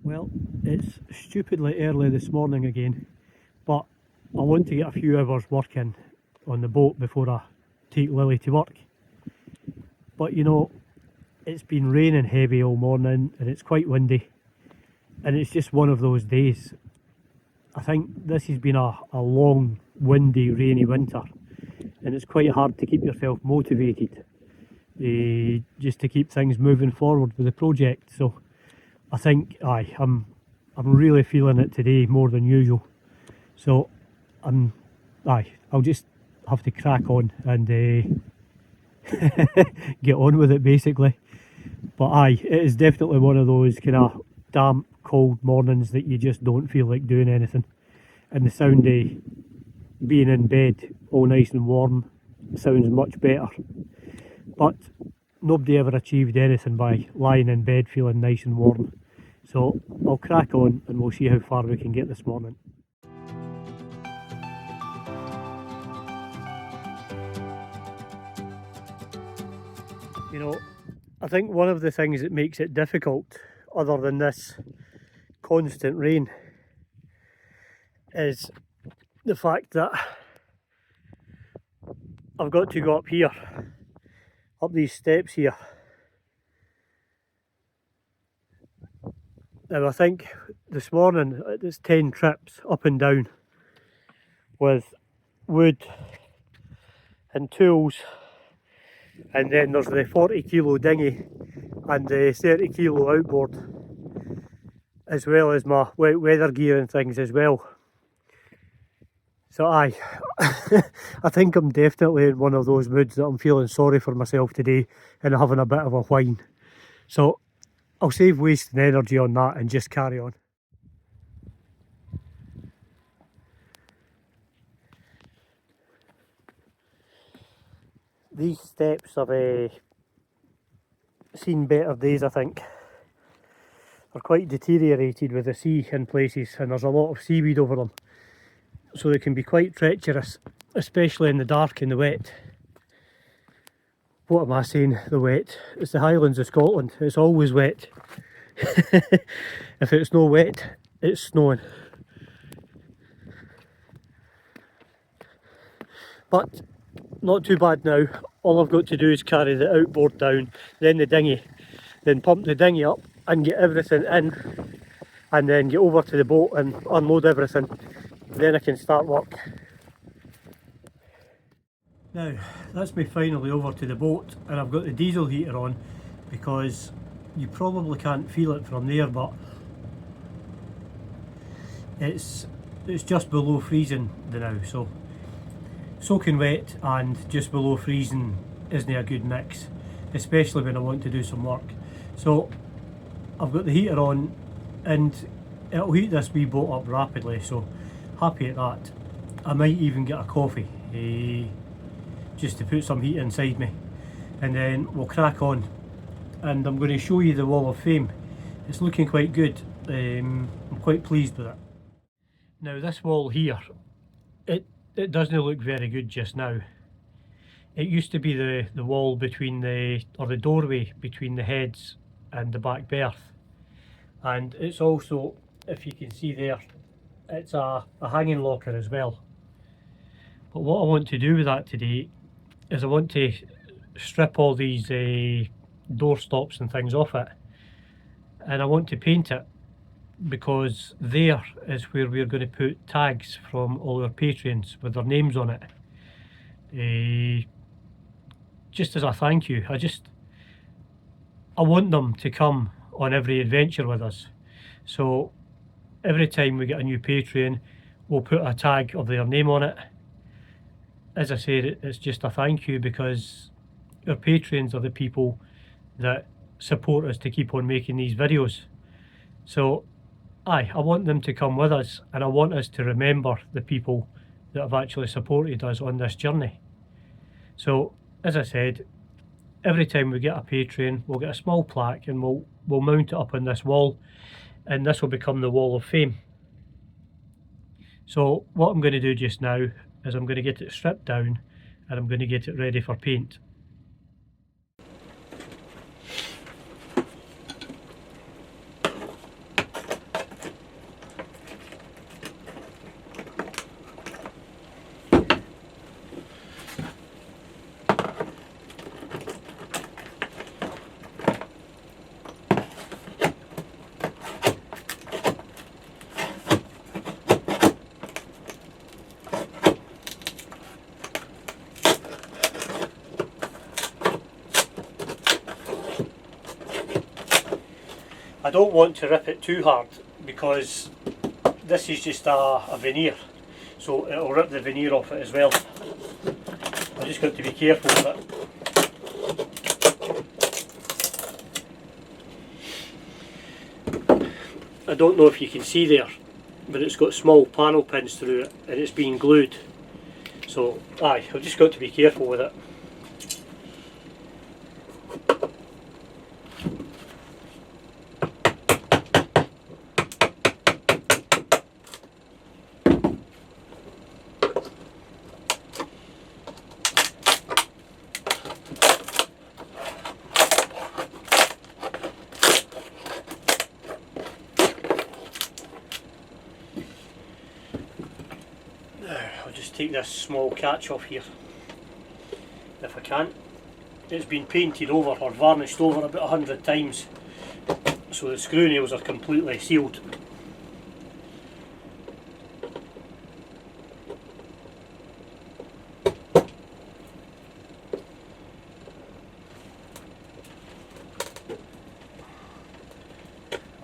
Well, it's stupidly early this morning again, but I want to get a few hours working on the boat before I take Lily to work. But you know, it's been raining heavy all morning and it's quite windy, and it's just one of those days. I think this has been a long, windy, rainy winter, and it's quite hard to keep yourself motivated just to keep things moving forward with the project. So I think I'm really feeling it today more than usual. So I'll just have to crack on and get on with it basically. But it is definitely one of those kind of damp, cold mornings that you just don't feel like doing anything. And the sound of being in bed all nice and warm sounds much better. But nobody ever achieved anything by lying in bed feeling nice and warm. So I'll crack on and we'll see how far we can get this morning. You know, I think one of the things that makes it difficult, other than this constant rain, is the fact that I've got to go up here, up these steps here. Now I think this morning it's 10 trips up and down with wood and tools, and then there's the 40 kilo dinghy and the 30 kilo outboard, as well as my wet weather gear and things as well. So I think I'm definitely in one of those moods that I'm feeling sorry for myself today and having a bit of a whine. So I'll save wasting energy on that and just carry on. These steps have seen better days, I think. They're quite deteriorated with the sea in places, and there's a lot of seaweed over them. So they can be quite treacherous, especially in the dark and the wet. What am I saying, the wet? It's the Highlands of Scotland, it's always wet. If it's no wet, it's snowing. But not too bad now. All I've got to do is carry the outboard down, then the dinghy, then pump the dinghy up and get everything in, and then get over to the boat and unload everything. Then I can start work. Now, that's me finally over to the boat, and I've got the diesel heater on because you probably can't feel it from there, but it's just below freezing now, so soaking wet and just below freezing isn't a good mix, especially when I want to do some work. So I've got the heater on and it'll heat this wee boat up rapidly, so happy at that. I might even get a coffee just to put some heat inside me, and then we'll crack on. And I'm going to show you the wall of fame. It's looking quite good. I'm quite pleased with it. Now this wall here, it doesn't look very good just now. It used to be the wall between the doorway between the heads and the back berth, and it's also, if you can see there, it's a hanging locker as well. But what I want to do with that today is I want to strip all these door stops and things off it, and I want to paint it, because there is where we're going to put tags from all our patrons with their names on it, just as a thank you. I want them to come on every adventure with us. So every time we get a new Patreon, we'll put a tag of their name on it. As I said, it's just a thank you, because our patrons are the people that support us to keep on making these videos. So I want them to come with us, and I want us to remember the people that have actually supported us on this journey. So as I said, every time we get a Patreon, we'll get a small plaque and we'll mount it up on this wall, and this will become the wall of fame. So what I'm going to do just now is I'm going to get it stripped down and I'm going to get it ready for paint. don't want to rip it too hard because this is just a veneer, so it'll rip the veneer off it as well. I've just got to be careful with it. I don't know if you can see there, but it's got small panel pins through it and it's being glued. So I've just got to be careful with it. I'll just take this small catch off here, if I can. It's been painted over or varnished over about 100 times, so the screw nails are completely sealed.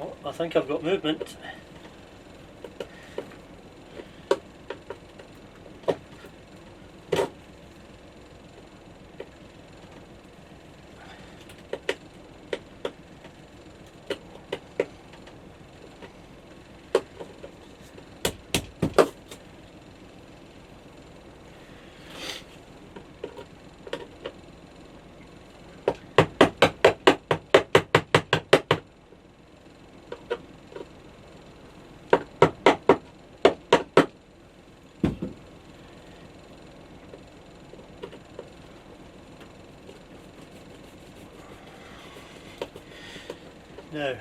Oh, I think I've got movement. Now,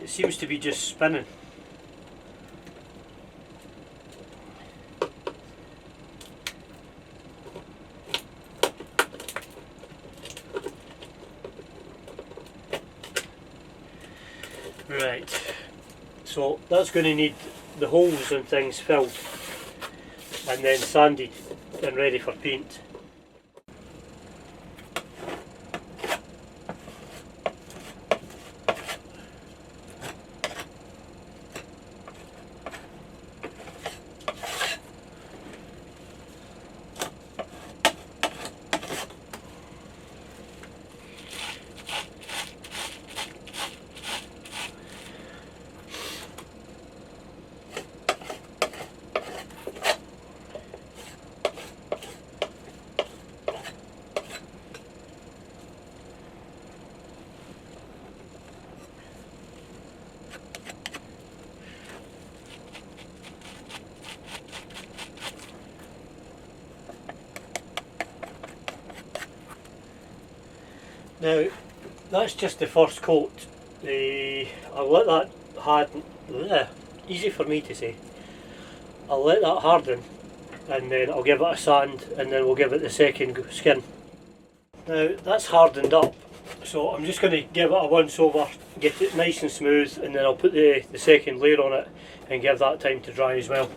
it seems to be just spinning. Right, so that's going to need the holes and things filled and then sanded and ready for paint. Now, that's just the first coat. I'll let that harden. Easy for me to say. I'll let that harden and then I'll give it a sand and then we'll give it the second skin. Now, that's hardened up, so I'm just going to give it a once over, get it nice and smooth, and then I'll put the second layer on it and give that time to dry as well.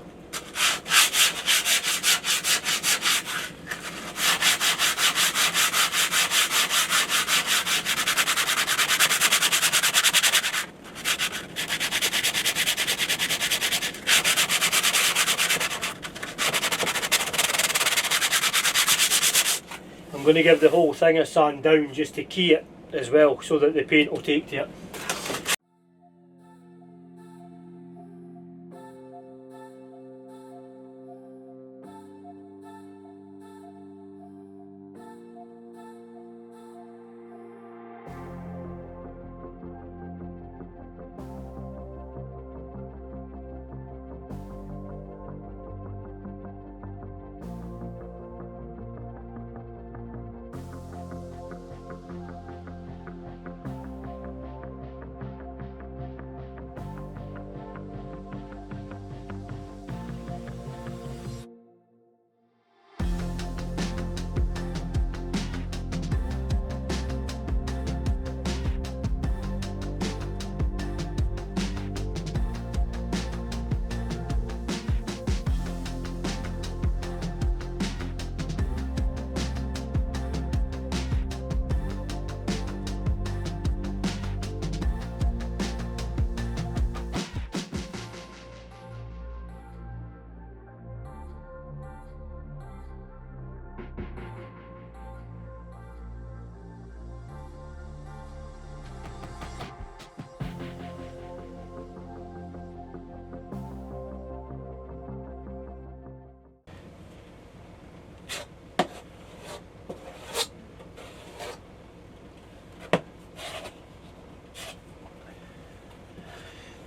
I'm going to give the whole thing a sand down just to key it as well, so that the paint will take to it.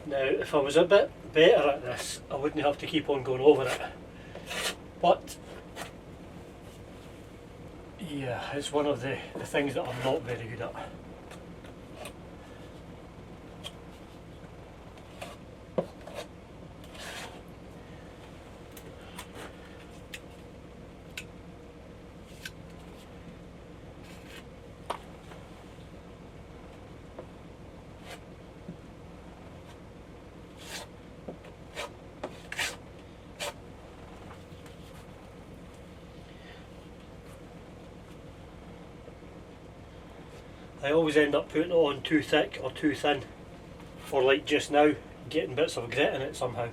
Now, if I was a bit better at this, I wouldn't have to keep on going over it. But yeah, it's one of the things that I'm not very good at. I always end up putting it on too thick or too thin, or like just now, getting bits of grit in it somehow.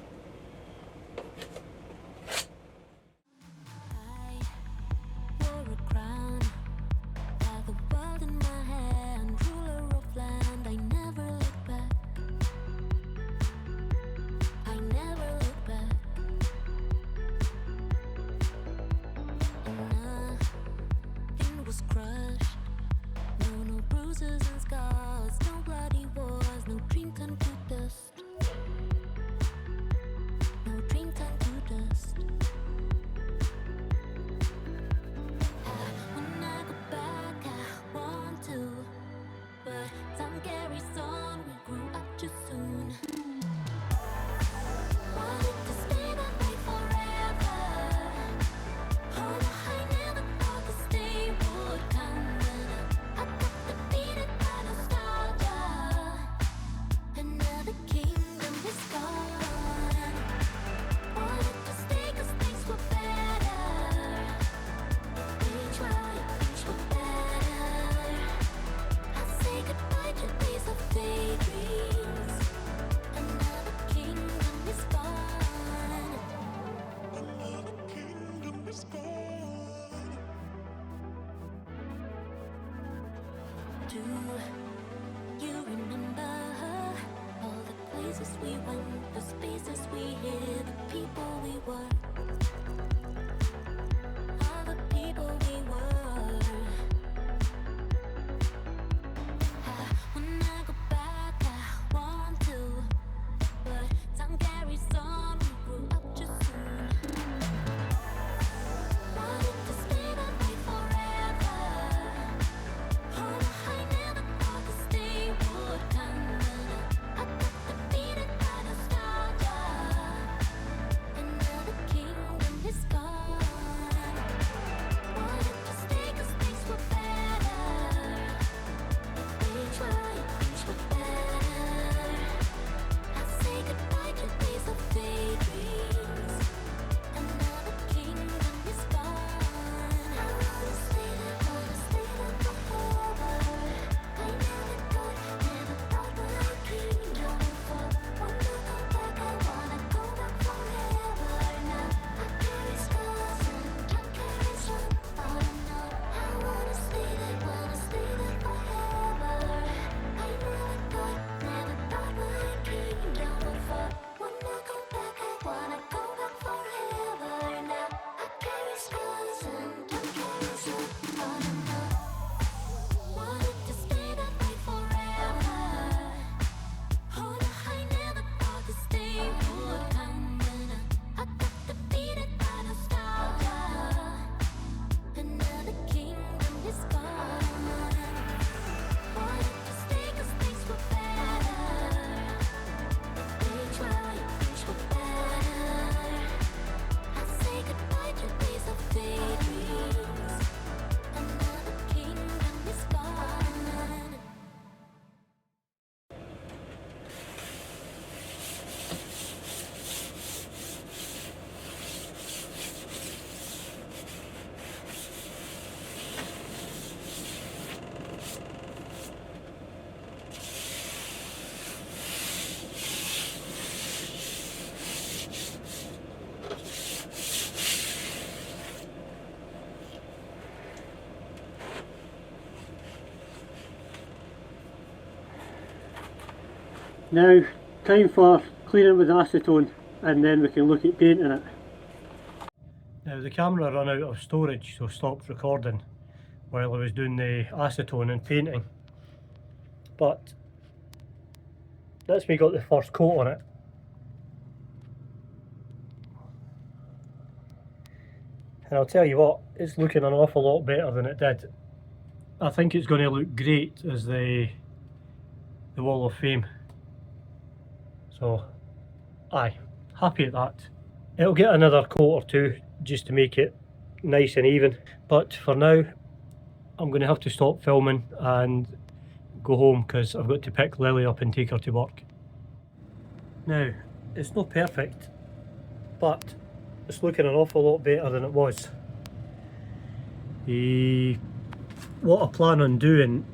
Do you remember all the places we went, the spaces we hid, the people we were, all the people we were? When I go back, I want to, but time carries on, we grew up too soon. Wanted to stay that way forever. I never thought this day would come. I got defeated by nostalgia. Another kingdom is gone. Wanted to stay 'cause things were better. We tried, things were better. I say goodbye to days of daydreams. Another kingdom is gone. I wanna stay there forever. I never thought my kingdom would fall. Wanna go back, I wanna go back forever. Now I carry scars and time carries on. Oh no, I wanna stay there forever. I never thought my kingdom would fall. Wanna go back, I wanna go back forever. Now I carry scars and time carries on. Oh no, wanted to stay that way forever. Oh no, I never thought this day would come. I got defeated by nostalgia. Another kingdom is gone. Wanted to stay 'cause things were better. We tried, things were better. I say goodbye to days of daydreams. Another kingdom is gone. Now, time for cleaning with acetone, and then we can look at painting it. Now the camera ran out of storage, so stopped recording while I was doing the acetone and painting. But that's me got the first coat on it. And I'll tell you what, it's looking an awful lot better than it did. I think it's going to look great as the Wall of Fame. So, aye, happy at that. It'll get another coat or two just to make it nice and even. But for now, I'm going to have to stop filming and go home because I've got to pick Lily up and take her to work. Now, it's not perfect, but it's looking an awful lot better than it was. What I plan on doing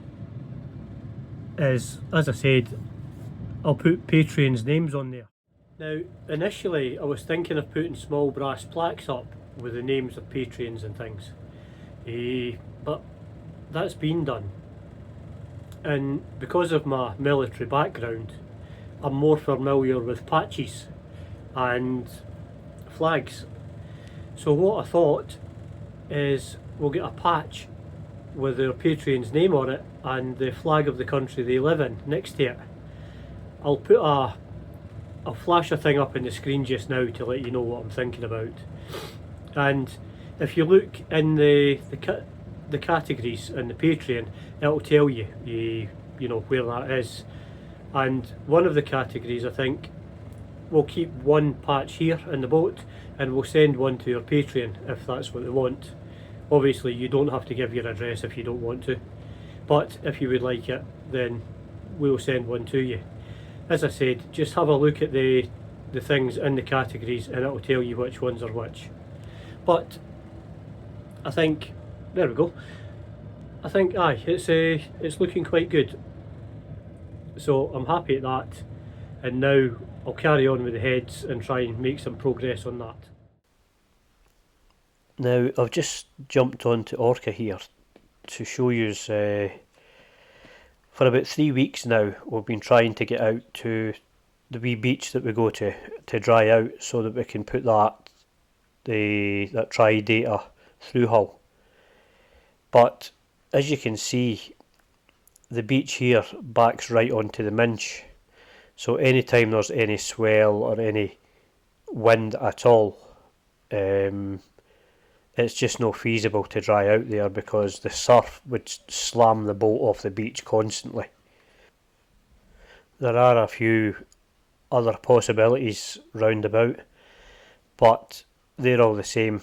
is, as I said, I'll put patrons' names on there. Now, initially I was thinking of putting small brass plaques up with the names of patrons and things, but that's been done. And because of my military background, I'm more familiar with patches and flags. So what I thought is we'll get a patch with their patron's name on it and the flag of the country they live in next to it. I'll put I'll flash a thing up in the screen just now to let you know what I'm thinking about. And if you look in the categories in the Patreon, it'll tell you, you know, where that is. And one of the categories, I think, we'll keep one patch here in the boat and we'll send one to your Patreon if that's what they want. Obviously you don't have to give your address if you don't want to, but if you would like it, then we'll send one to you. As I said, just have a look at the things in the categories and it'll tell you which ones are which. But I think, there we go, I think aye, it's looking quite good. So I'm happy at that, and now I'll carry on with the heads and try and make some progress on that. Now I've just jumped onto Orca here to show you. For about 3 weeks now we've been trying to get out to the wee beach that we go to dry out so that we can put that tri-data through hull. But as you can see, the beach here backs right onto the Minch, so anytime there's any swell or any wind at all, it's just not feasible to dry out there because the surf would slam the boat off the beach constantly. There are a few other possibilities round about, but they're all the same.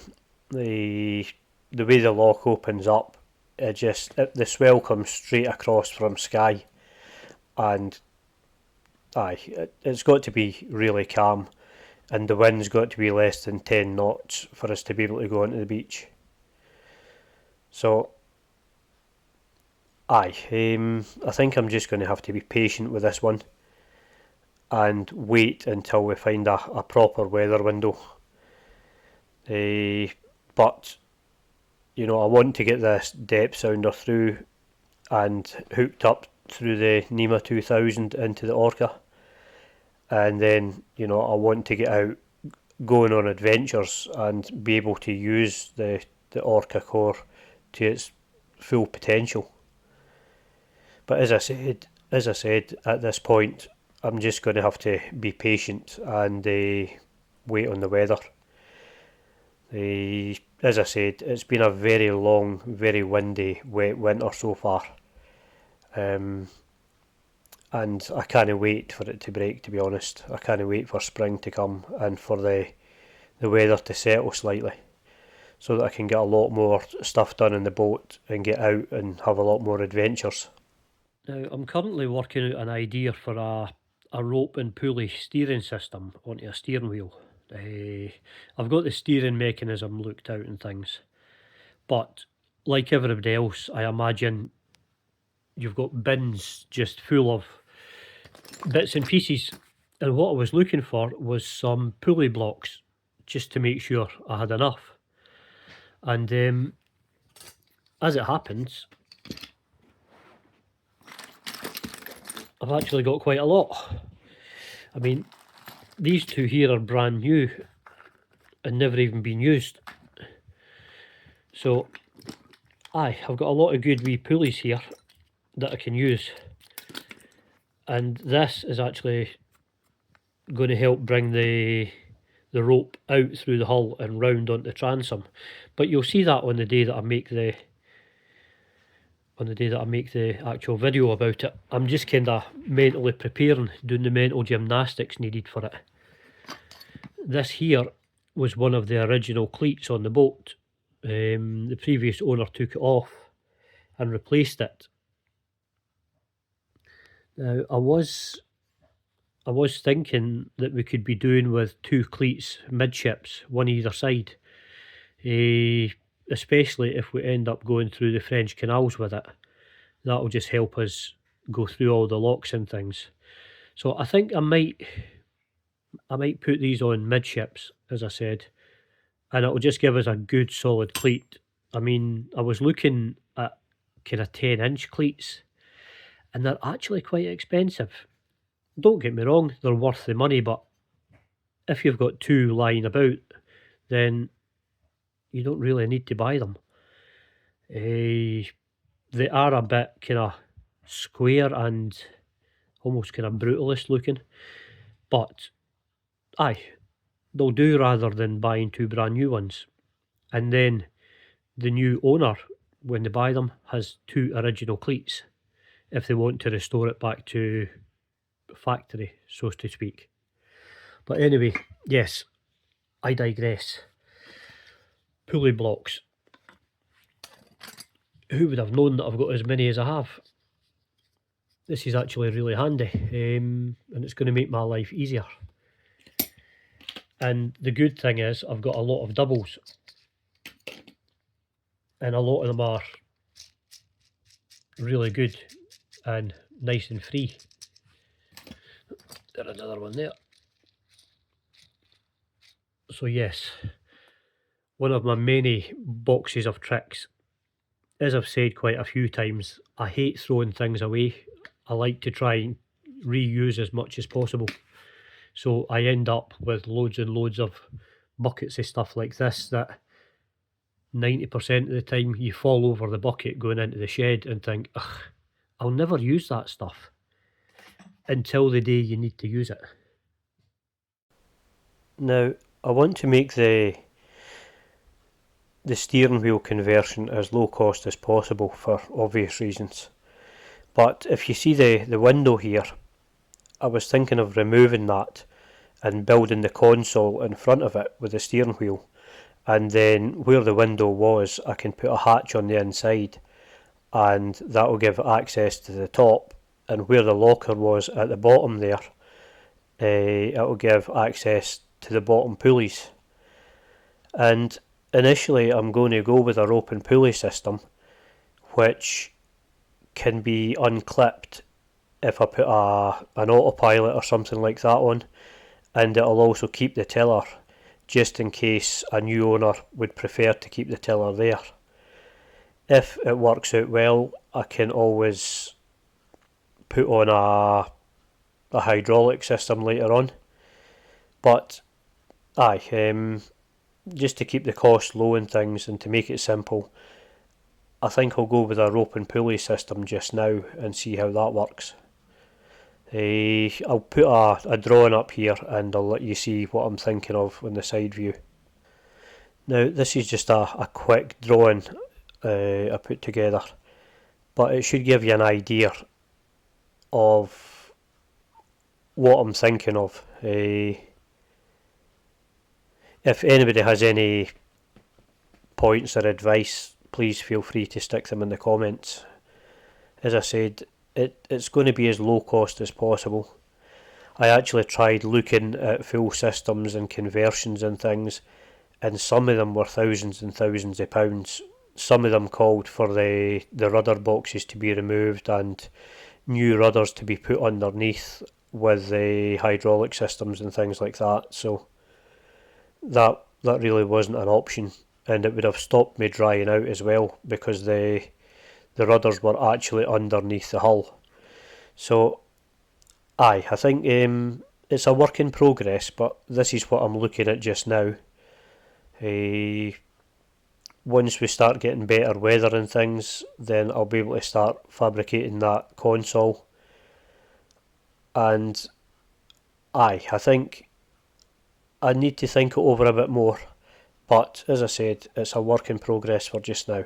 The way the lock opens up, the swell comes straight across from Skye, and it's got to be really calm, and the wind's got to be less than 10 knots for us to be able to go onto the beach. So I think I'm just going to have to be patient with this one and wait until we find a proper weather window. But you know, I want to get this depth sounder through and hooked up through the NEMA 2000 into the Orca, and then, you know, I want to get out going on adventures and be able to use the Orca core to its full potential. But as I said, at this point I'm just going to have to be patient and wait on the weather. As I said, it's been a very long, very windy, wet winter so far, and I can't wait for it to break, to be honest. I can't wait for spring to come and for the weather to settle slightly, so that I can get a lot more stuff done in the boat and get out and have a lot more adventures. Now, I'm currently working out an idea for a rope and pulley steering system onto a steering wheel. I've got the steering mechanism looked out and things, but like everybody else, I imagine you've got bins just full of bits and pieces, and what I was looking for was some pulley blocks just to make sure I had enough. And as it happens, I've actually got quite a lot. I mean, these two here are brand new and never even been used. So I've got a lot of good wee pulleys here that I can use. and this is actually going to help bring the rope out through the hull and round onto the transom. But you'll see that on the day that I make the actual video about it. I'm just kind of mentally preparing, doing the mental gymnastics needed for it. This here was one of the original cleats on the boat. The previous owner took it off and replaced it. Now I was thinking that we could be doing with 2 cleats midships, one either side, especially if we end up going through the French canals with it. That'll just help us go through all the locks and things. So I think I might put these on midships, as I said, and it'll just give us a good solid cleat. I mean, I was looking at kind of 10-inch cleats, and they're actually quite expensive. Don't get me wrong, they're worth the money, but if you've got 2 lying about, then you don't really need to buy them. They are a bit kind of square and almost kind of brutalist looking, but aye, they'll do rather than buying 2 brand new ones. And then the new owner, when they buy them, has 2 original cleats if they want to restore it back to factory, so to speak. But anyway, yes, I digress. Pulley blocks. Who would have known that I've got as many as I have? This is actually really handy, and it's going to make my life easier. And the good thing is I've got a lot of doubles, and a lot of them are really good and nice and free. There's another one there. So yes, one of my many boxes of tricks. As I've said quite a few times, I hate throwing things away. I like to try and reuse as much as possible. So I end up with loads and loads of buckets of stuff like this that 90% of the time you fall over the bucket going into the shed and think, ugh, I'll never use that stuff, until the day you need to use it. Now, I want to make the steering wheel conversion as low cost as possible for obvious reasons. But if you see the window here, I was thinking of removing that and building the console in front of it with the steering wheel, and then where the window was I can put a hatch on the inside, and that will give access to the top, and where the locker was at the bottom there, it will give access to the bottom pulleys. And initially I'm going to go with a rope and pulley system, which can be unclipped if I put an autopilot or something like that on, and it'll also keep the tiller, just in case a new owner would prefer to keep the tiller there. If it works out well, I can always put on a hydraulic system later on. But aye, just to keep the cost low and things, and to make it simple, I think I'll go with a rope and pulley system just now and see how that works. I'll put a drawing up here and I'll let you see what I'm thinking of on the side view. Now this is just a quick drawing I put together, but it should give you an idea of what I'm thinking of. If anybody has any points or advice, please feel free to stick them in the comments. As I said, it's going to be as low cost as possible. I actually tried looking at full systems and conversions and things, and some of them were thousands and thousands of pounds. Some of them called for the rudder boxes to be removed and new rudders to be put underneath with the hydraulic systems and things like that. So that really wasn't an option, and it would have stopped me drying out as well, because the rudders were actually underneath the hull. So aye, I think it's a work in progress, but this is what I'm looking at just now. Once we start getting better weather and things, then I'll be able to start fabricating that console, and I think I need to think it over a bit more, but as I said, it's a work in progress for just now.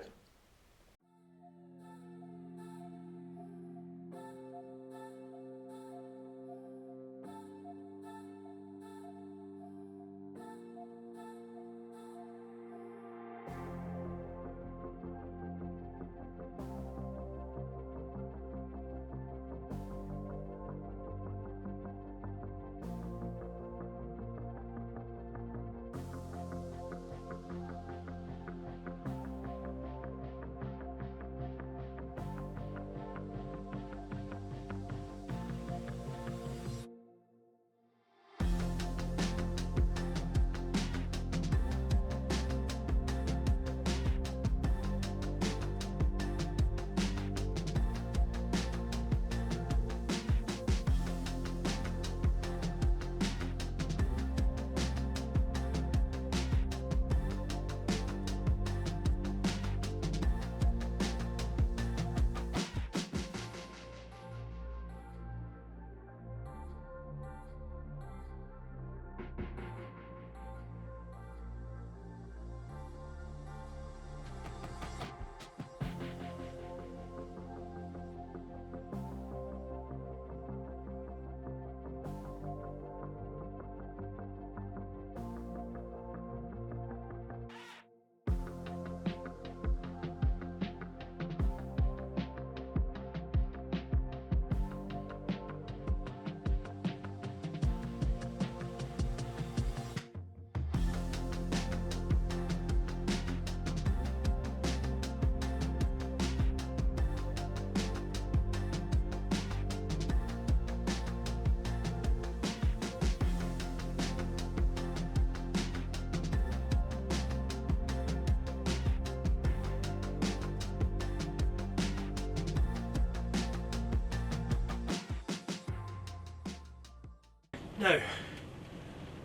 Now,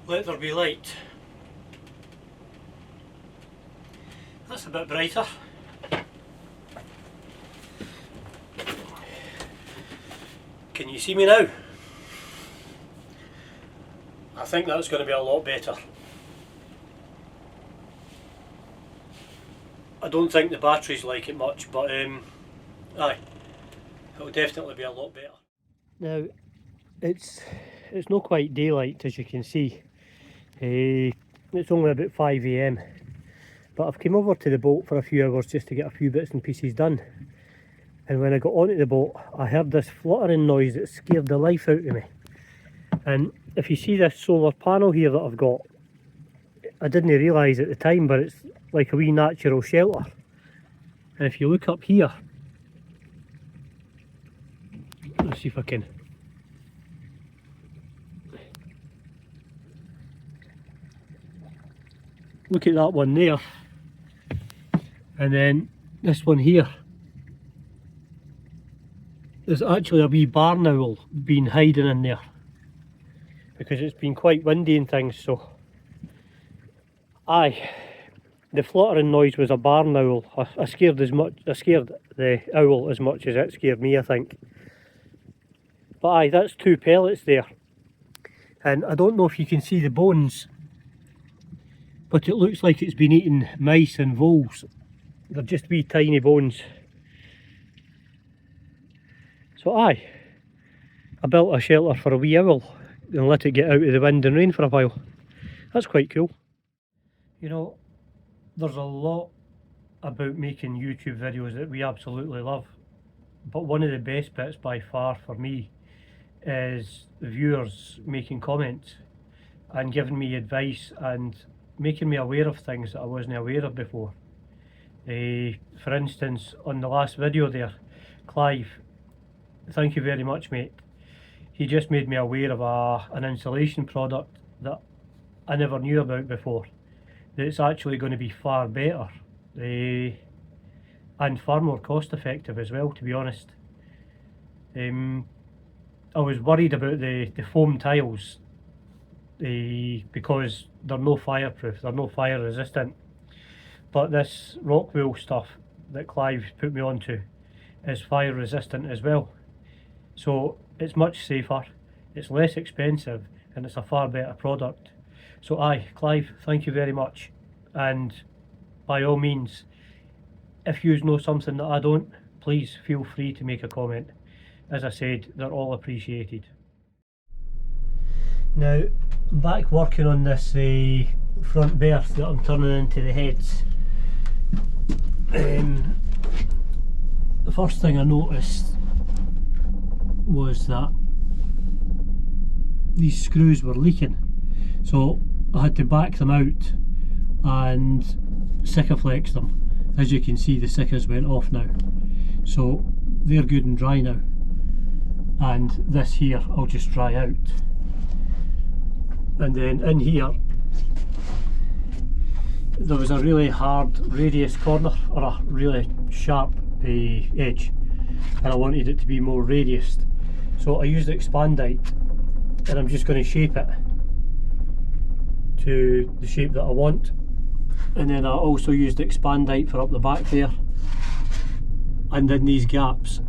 let there be light. That's a bit brighter. Can you see me now? I think that's going to be a lot better. I don't think the batteries like it much, but aye, it'll definitely be a lot better. Now, it's not quite daylight, as you can see. It's only about 5 AM, but I've come over to the boat for a few hours just to get a few bits and pieces done. And when I got onto the boat, I heard this fluttering noise that scared the life out of me. And if you see this solar panel here that I've got, I didn't realise at the time, but it's like a wee natural shelter. And if you look up here, let's see if I can. Look at that one there, and then this one here. There's actually a wee barn owl been hiding in there because it's been quite windy and things, so aye, the fluttering noise was a barn owl. I scared the owl as much as it scared me, I think. But aye, that's 2 pellets there, and I don't know if you can see the bones, but it looks like it's been eating mice and voles. They're just wee tiny bones. So aye, I built a shelter for a wee owl and let it get out of the wind and rain for a while. That's quite cool. You know, there's a lot about making YouTube videos that we absolutely love, but one of the best bits by far for me is viewers making comments and giving me advice and making me aware of things that I wasn't aware of before. For instance, on the last video there, Clive, thank you very much, mate. He just made me aware of an insulation product that I never knew about before. That it's actually going to be far better and far more cost effective as well, to be honest. I was worried about the foam tiles because they're no fireproof, they're no fire resistant. But this rock wool stuff that Clive put me onto is fire resistant as well. So it's much safer, it's less expensive, and it's a far better product. So aye, Clive, thank you very much, and by all means, if you know something that I don't, please feel free to make a comment. As I said, they're all appreciated. Now, I'm back working on this front berth that I'm turning into the heads. The first thing I noticed was that these screws were leaking, so I had to back them out and Sikaflex them. As you can see, the Sikas went off now, so they're good and dry now, and this here I'll just dry out. And then in here there was a really hard radius corner, or a really sharp edge, and I wanted it to be more radiused, so I used Expandite, and I'm just going to shape it to the shape that I want. And then I also used Expandite for up the back there and in these gaps.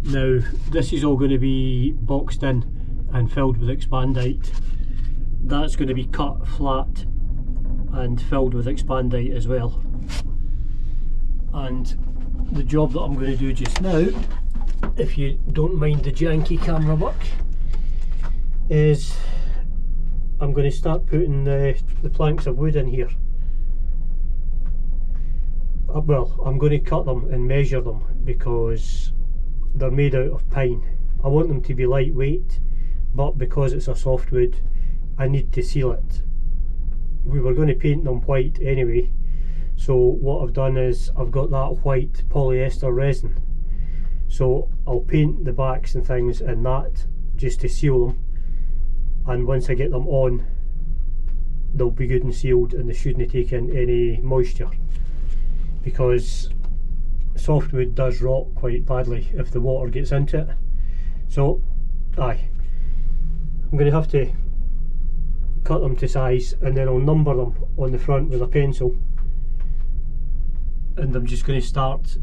Now this is all going to be boxed in and filled with Expandite. That's going to be cut flat and filled with Expandite as well. And the job that I'm going to do just now, if you don't mind the janky camera work, is I'm going to start putting the planks of wood in here. Well, I'm going to cut them and measure them because they're made out of pine. I want them to be lightweight, but because it's a softwood, I need to seal it. We were going to paint them white anyway, so what I've done is I've got that white polyester resin, so I'll paint the backs and things in that just to seal them, and once I get them on, they'll be good and sealed and they shouldn't take in any moisture, because softwood does rot quite badly if the water gets into it. So aye, I'm going to have to cut them to size, and then I'll number them on the front with a pencil, and I'm just going to start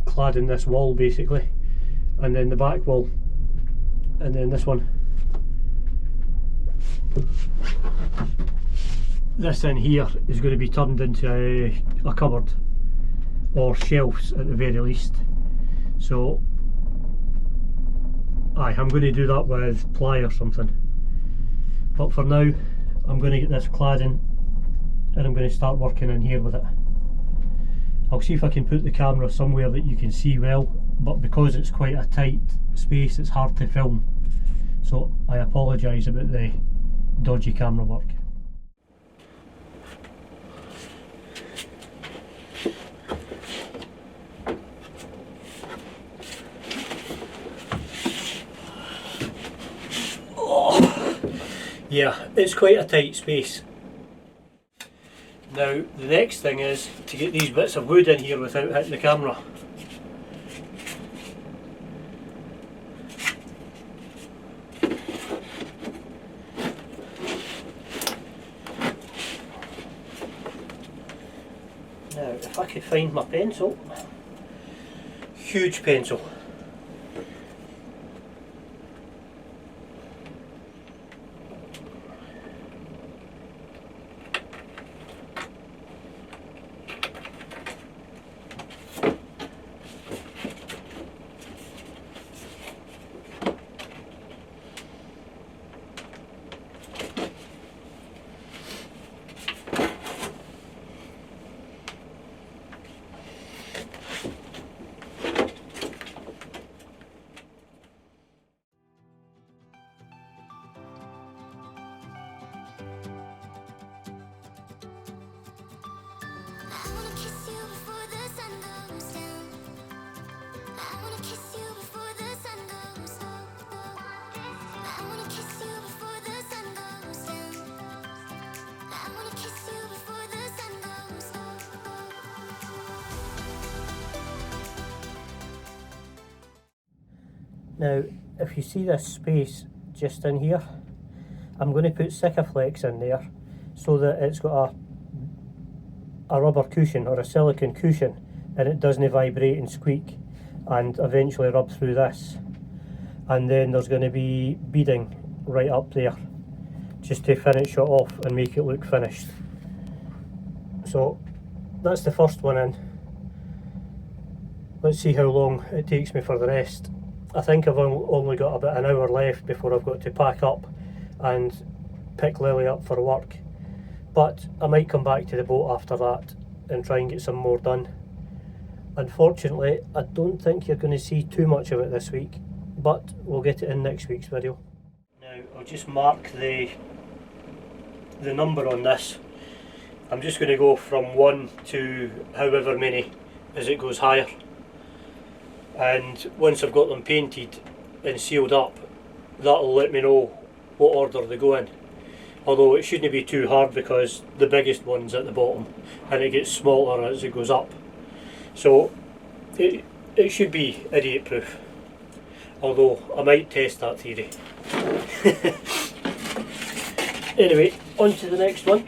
cladding this wall basically, and then the back wall, and then this one. This in here is going to be turned into a cupboard, or shelves at the very least. So aye, I'm going to do that with ply or something, but for now I'm going to get this cladding and I'm going to start working in here with it. I'll see if I can put the camera somewhere that you can see well, but because it's quite a tight space it's hard to film, so I apologise about the dodgy camera work. Yeah, it's quite a tight space. Now the next thing is to get these bits of wood in here without hitting the camera. Now if I could find my pencil, huge pencil. Now, if you see this space just in here, I'm going to put Sikaflex in there so that it's got a rubber cushion or a silicone cushion and it doesn't vibrate and squeak. and eventually rub through this, and then there's going to be beading right up there just to finish it off and make it look finished. So that's the first one in. Let's see how long it takes me for the rest. I think I've only got about an hour left before I've got to pack up and pick Lily up for work, but I might come back to the boat after that and try and get some more done. Unfortunately, I don't think you're going to see too much of it this week, but we'll get it in next week's video. Now I'll just mark the number on this. I'm just going to go from 1 to however many as it goes higher, and once I've got them painted and sealed up, that'll let me know what order they go in. Although it shouldn't be too hard because the biggest one's at the bottom and it gets smaller as it goes up. So it should be idiot proof, although I might test that theory. Anyway, on to the next one.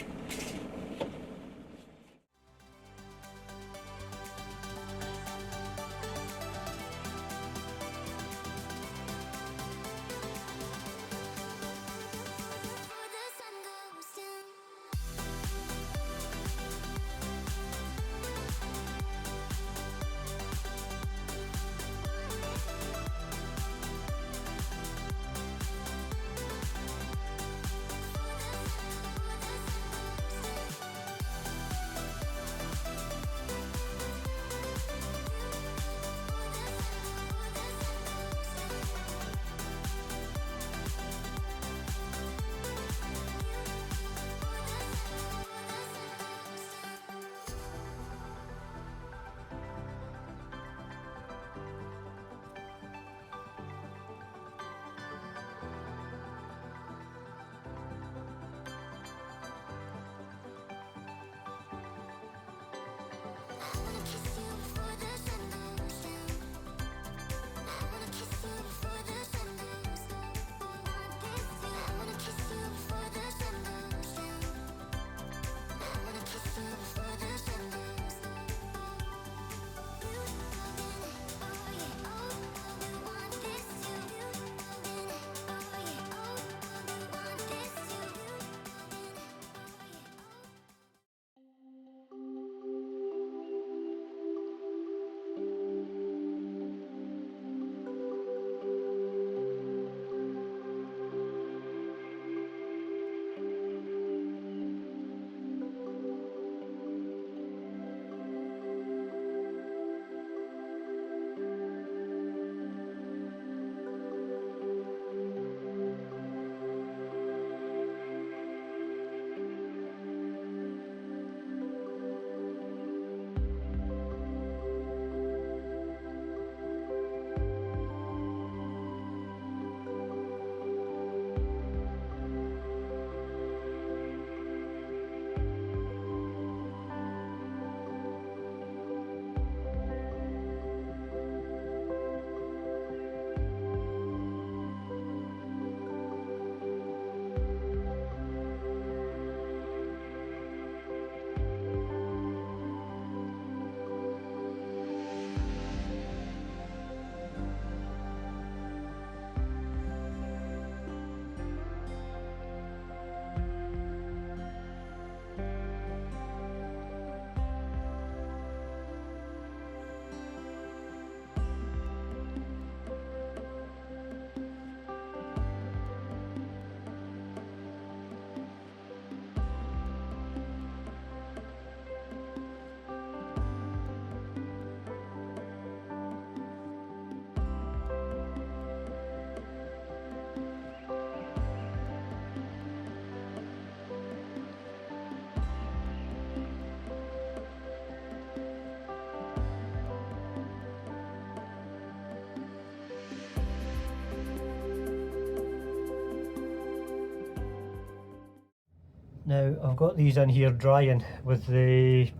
Now I've got these in here drying with the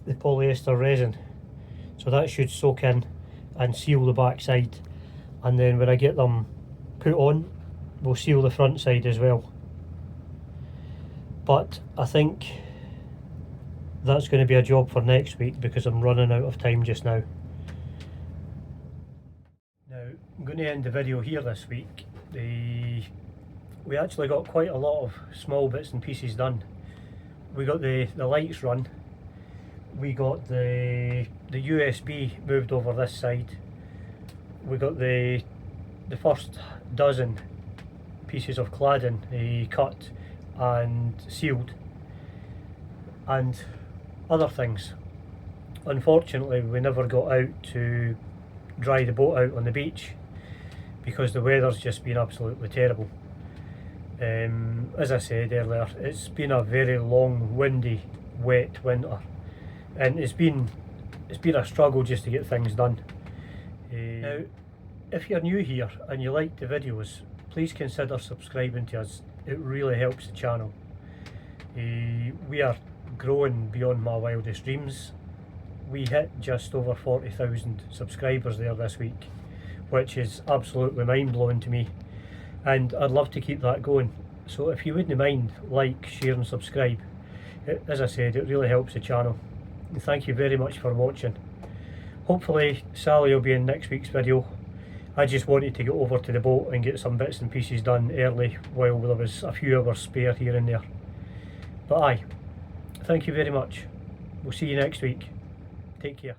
polyester resin, so that should soak in and seal the back side, and then when I get them put on we'll seal the front side as well. But I think that's going to be a job for next week because I'm running out of time just now. going to end the video here this week. We actually got quite a lot of small bits and pieces done. We got the lights run, we got the USB moved over this side, we got the first dozen pieces of cladding cut and sealed, and other things. Unfortunately, we never got out to dry the boat out on the beach because the weather's just been absolutely terrible. As I said earlier, it's been a very long, windy, wet winter, and it's been a struggle just to get things done. Now, if you're new here and you like the videos, please consider subscribing to us. It really helps the channel. We are growing beyond my wildest dreams. We hit just over 40,000 subscribers there this week, which is absolutely mind-blowing to me, and I'd love to keep that going. So if you wouldn't mind, like, share and subscribe. As I said, it really helps the channel. And thank you very much for watching. Hopefully Sally will be in next week's video. I just wanted to get over to the boat and get some bits and pieces done early while there was a few hours spare here and there. But aye, thank you very much. We'll see you next week. Take care.